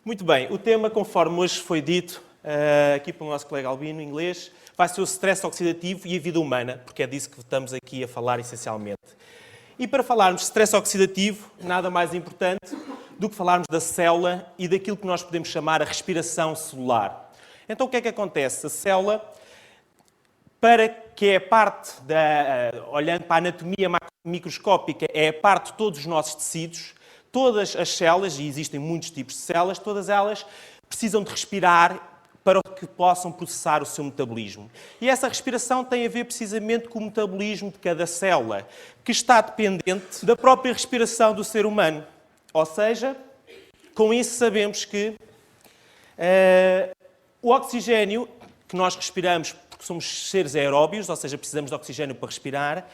Muito bem, o tema, conforme hoje foi dito aqui pelo nosso colega Albino, em inglês, vai ser o stress oxidativo e a vida humana, porque é disso que estamos aqui a falar essencialmente. E para falarmos de stress oxidativo, nada mais importante do que falarmos da célula e daquilo que nós podemos chamar a respiração celular. Então o que é que acontece? A célula, para que é parte olhando para a anatomia microscópica, é a parte de todos os nossos tecidos, todas as células, e existem muitos tipos de células, todas elas precisam de respirar para que possam processar o seu metabolismo. E essa respiração tem a ver precisamente com o metabolismo de cada célula, que está dependente da própria respiração do ser humano. Ou seja, com isso sabemos que o oxigênio que nós respiramos, porque somos seres aeróbios, ou seja, precisamos de oxigênio para respirar,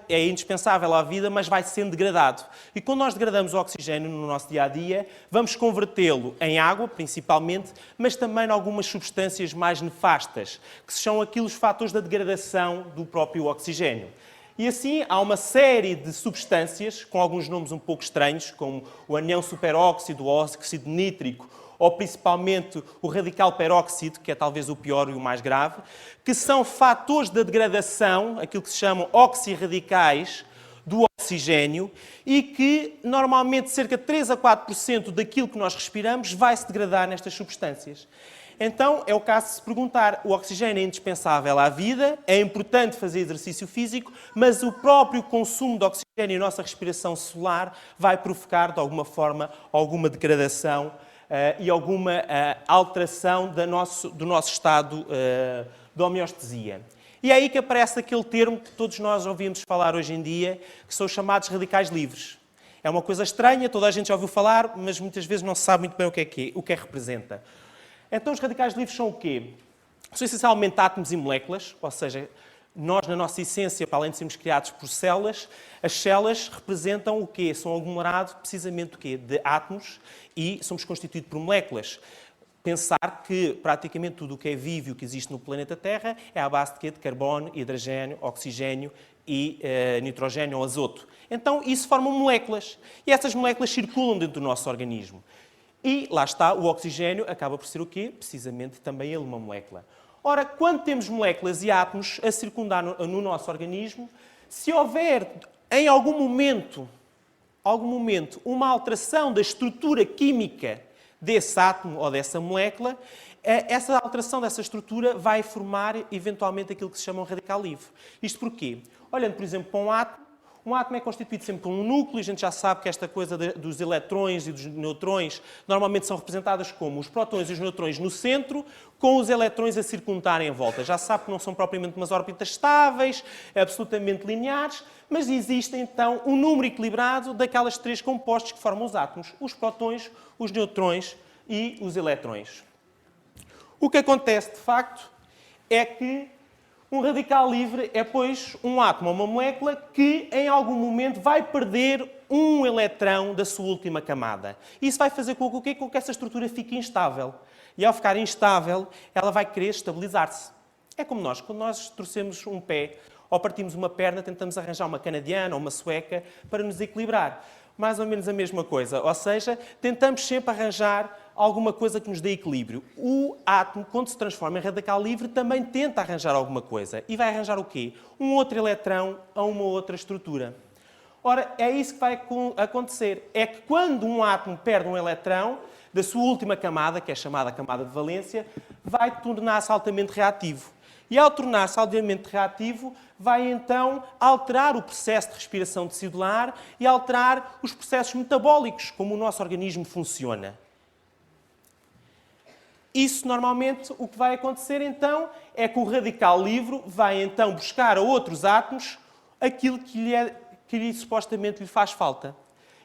é indispensável à vida, mas vai sendo degradado. E quando nós degradamos o oxigênio no nosso dia-a-dia, vamos convertê-lo em água, principalmente, mas também em algumas substâncias mais nefastas, que são aqueles fatores da degradação do próprio oxigênio. E assim, há uma série de substâncias, com alguns nomes um pouco estranhos, como o anião superóxido, o óxido nítrico, ou principalmente o radical peróxido, que é talvez o pior e o mais grave, que são fatores da degradação, aquilo que se chamam oxirradicais, do oxigênio, e que normalmente cerca de 3 a 4% daquilo que nós respiramos vai se degradar nestas substâncias. Então, é o caso de se perguntar, o oxigênio é indispensável à vida, é importante fazer exercício físico, mas o próprio consumo de oxigênio e a nossa respiração celular vai provocar, de alguma forma, alguma degradação e alguma alteração do nosso estado de homeostasia. E é aí que aparece aquele termo que todos nós ouvimos falar hoje em dia, que são os chamados radicais livres. É uma coisa estranha, toda a gente já ouviu falar, mas muitas vezes não se sabe muito bem o que é que representa. Então, os radicais livres são o quê? São essencialmente átomos e moléculas, ou seja, nós, na nossa essência, para além de sermos criados por células, as células representam o quê? São um aglomerado, precisamente, o quê? De átomos e somos constituídos por moléculas. Pensar que praticamente tudo o que é vivo e o que existe no planeta Terra é à base de quê? De carbono, hidrogênio, oxigênio e nitrogênio ou azoto. Então, isso formam moléculas. E essas moléculas circulam dentro do nosso organismo. E lá está, o oxigênio acaba por ser o quê? Precisamente também ele uma molécula. Ora, quando temos moléculas e átomos a circundar no nosso organismo, se houver em algum momento, uma alteração da estrutura química desse átomo ou dessa molécula, essa alteração dessa estrutura vai formar, eventualmente, aquilo que se chama um radical livre. Isto porquê? Olhando, por exemplo, para um átomo é constituído sempre por um núcleo, a gente já sabe que esta coisa dos eletrões e dos neutrões normalmente são representadas como os prótons e os neutrões no centro, com os eletrões a circundarem em volta. Já sabe que não são propriamente umas órbitas estáveis, absolutamente lineares, mas existe então um número equilibrado daquelas três compostos que formam os átomos: os prótons, os neutrões e os eletrões. O que acontece, de facto, é que um radical livre é, pois, um átomo ou uma molécula que, em algum momento, vai perder um eletrão da sua última camada. Isso vai fazer com que essa estrutura fique instável. E, ao ficar instável, ela vai querer estabilizar-se. É como nós, quando nós torcemos um pé ou partimos uma perna, tentamos arranjar uma canadiana ou uma sueca para nos equilibrar. Mais ou menos a mesma coisa. Ou seja, tentamos sempre arranjar alguma coisa que nos dê equilíbrio. O átomo, quando se transforma em radical livre, também tenta arranjar alguma coisa. E vai arranjar o quê? Um outro eletrão a uma outra estrutura. Ora, é isso que vai acontecer. É que quando um átomo perde um eletrão da sua última camada, que é chamada camada de valência, vai tornar-se altamente reativo. E ao tornar-se altamente reativo, vai então alterar o processo de respiração tecidular e alterar os processos metabólicos, como o nosso organismo funciona. Isso, normalmente, o que vai acontecer, então, é que o radical livre vai, então, buscar a outros átomos aquilo que supostamente lhe faz falta.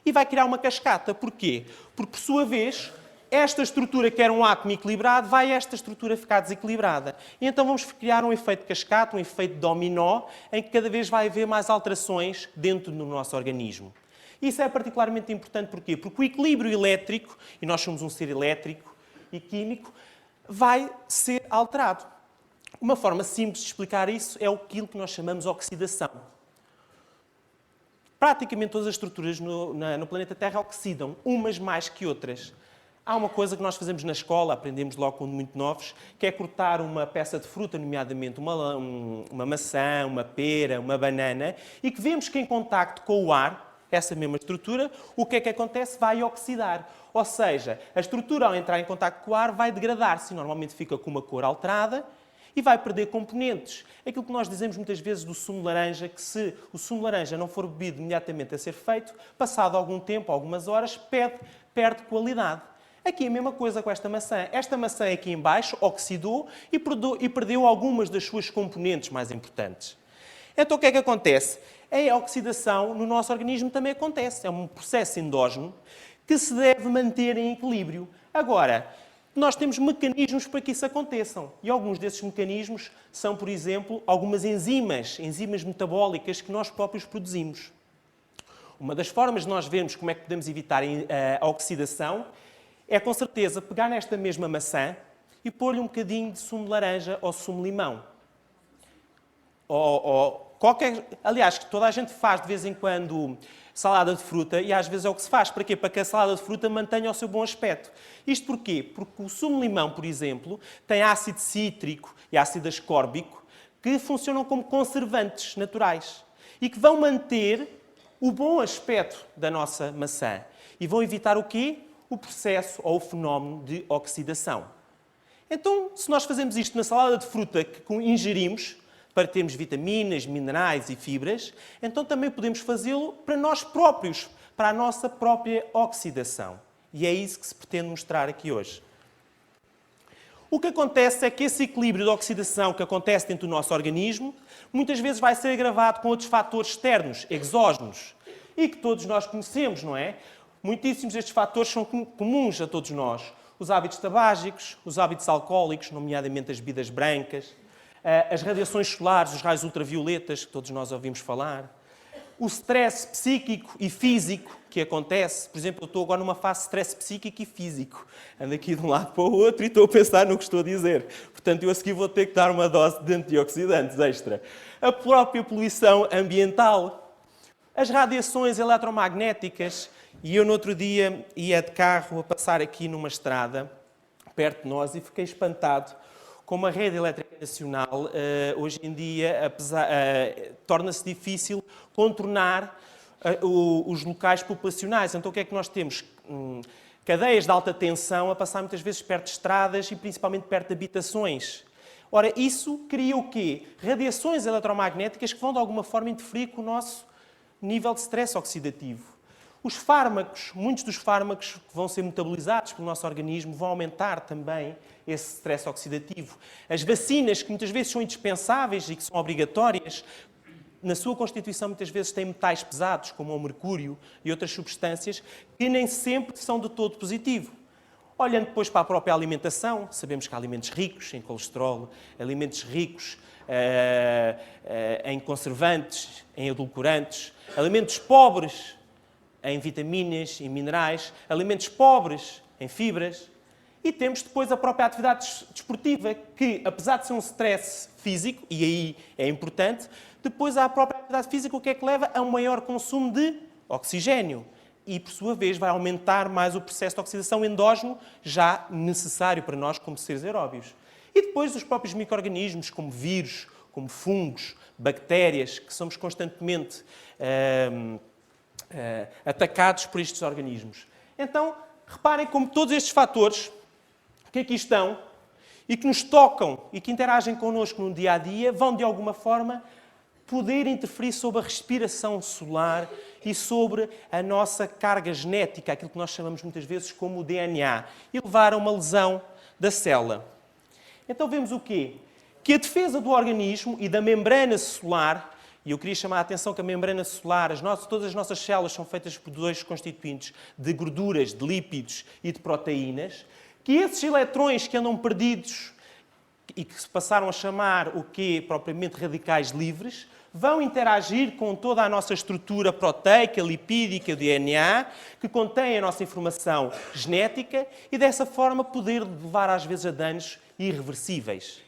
E vai criar uma cascata. Porquê? Porque, por sua vez, esta estrutura, que era um átomo equilibrado, vai esta estrutura ficar desequilibrada. E então vamos criar um efeito cascata, um efeito dominó, em que cada vez vai haver mais alterações dentro do nosso organismo. Isso é particularmente importante. Porquê? Porque o equilíbrio elétrico, e nós somos um ser elétrico e químico, vai ser alterado. Uma forma simples de explicar isso é aquilo que nós chamamos de oxidação. Praticamente todas as estruturas no planeta Terra oxidam, umas mais que outras. Há uma coisa que nós fazemos na escola, aprendemos logo quando muito novos, que é cortar uma peça de fruta, nomeadamente uma maçã, uma pera, uma banana, e que vemos que em contacto com o ar, essa mesma estrutura, o que é que acontece? Vai oxidar. Ou seja, a estrutura ao entrar em contacto com o ar vai degradar-se, normalmente fica com uma cor alterada e vai perder componentes. Aquilo que nós dizemos muitas vezes do sumo de laranja, que se o sumo de laranja não for bebido imediatamente a ser feito, passado algum tempo, algumas horas, perde qualidade. Aqui é a mesma coisa com esta maçã. Esta maçã aqui em baixo oxidou e perdeu algumas das suas componentes mais importantes. Então o que é que acontece? A oxidação no nosso organismo também acontece. É um processo endógeno que se deve manter em equilíbrio. Agora, nós temos mecanismos para que isso aconteça. E alguns desses mecanismos são, por exemplo, algumas enzimas metabólicas que nós próprios produzimos. Uma das formas de nós vermos como é que podemos evitar a oxidação é, com certeza, pegar nesta mesma maçã e pôr-lhe um bocadinho de sumo de laranja ou sumo de limão. Aliás, que toda a gente faz de vez em quando salada de fruta e às vezes é o que se faz. Para quê? Para que a salada de fruta mantenha o seu bom aspecto. Isto porquê? Porque o sumo de limão, por exemplo, tem ácido cítrico e ácido ascórbico que funcionam como conservantes naturais e que vão manter o bom aspecto da nossa maçã e vão evitar o quê? O processo ou o fenómeno de oxidação. Então, se nós fazemos isto na salada de fruta que ingerimos, para termos vitaminas, minerais e fibras, então também podemos fazê-lo para nós próprios, para a nossa própria oxidação. E é isso que se pretende mostrar aqui hoje. O que acontece é que esse equilíbrio de oxidação que acontece dentro do nosso organismo, muitas vezes vai ser agravado com outros fatores externos, exógenos, e que todos nós conhecemos, não é? Muitíssimos destes fatores são comuns a todos nós. Os hábitos tabágicos, os hábitos alcoólicos, nomeadamente as bebidas brancas, as radiações solares, os raios ultravioletas, que todos nós ouvimos falar, o stress psíquico e físico que acontece. Por exemplo, eu estou agora numa fase de stress psíquico e físico. Ando aqui de um lado para o outro e estou a pensar no que estou a dizer. Portanto, eu a seguir vou ter que dar uma dose de antioxidantes extra. A própria poluição ambiental, as radiações eletromagnéticas. E eu, no outro dia, ia de carro a passar aqui numa estrada, perto de nós, e fiquei espantado como a rede elétrica nacional, hoje em dia, torna-se difícil contornar os locais populacionais. Então, o que é que nós temos? Cadeias de alta tensão a passar muitas vezes perto de estradas e principalmente perto de habitações. Ora, isso cria o quê? Radiações eletromagnéticas que vão, de alguma forma, interferir com o nosso nível de stress oxidativo. Os fármacos, muitos dos fármacos que vão ser metabolizados pelo nosso organismo vão aumentar também esse stress oxidativo. As vacinas, que muitas vezes são indispensáveis e que são obrigatórias, na sua constituição muitas vezes têm metais pesados, como o mercúrio e outras substâncias, que nem sempre são de todo positivo. Olhando depois para a própria alimentação, sabemos que há alimentos ricos em colesterol, alimentos ricos em conservantes, em edulcorantes, alimentos pobres em vitaminas e minerais, alimentos pobres em fibras. E temos depois a própria atividade desportiva, que, apesar de ser um stress físico, e aí é importante, depois a própria atividade física o que é que leva a um maior consumo de oxigénio. E, por sua vez, vai aumentar mais o processo de oxidação endógeno, já necessário para nós como seres aeróbios. E depois os próprios micro-organismos, como vírus, como fungos, bactérias, que somos constantemente atacados por estes organismos. Então, reparem como todos estes fatores que aqui estão e que nos tocam e que interagem connosco no dia-a-dia vão, de alguma forma, poder interferir sobre a respiração solar e sobre a nossa carga genética, aquilo que nós chamamos muitas vezes como o DNA, e levar a uma lesão da célula. Então vemos o quê? Que a defesa do organismo e da membrana celular, e eu queria chamar a atenção que a membrana celular, todas as nossas células são feitas por dois constituintes de gorduras, de lípidos e de proteínas, que esses eletrões que andam perdidos e que se passaram a chamar o quê? Propriamente radicais livres, vão interagir com toda a nossa estrutura proteica, lipídica, do DNA, que contém a nossa informação genética e dessa forma poder levar às vezes a danos irreversíveis.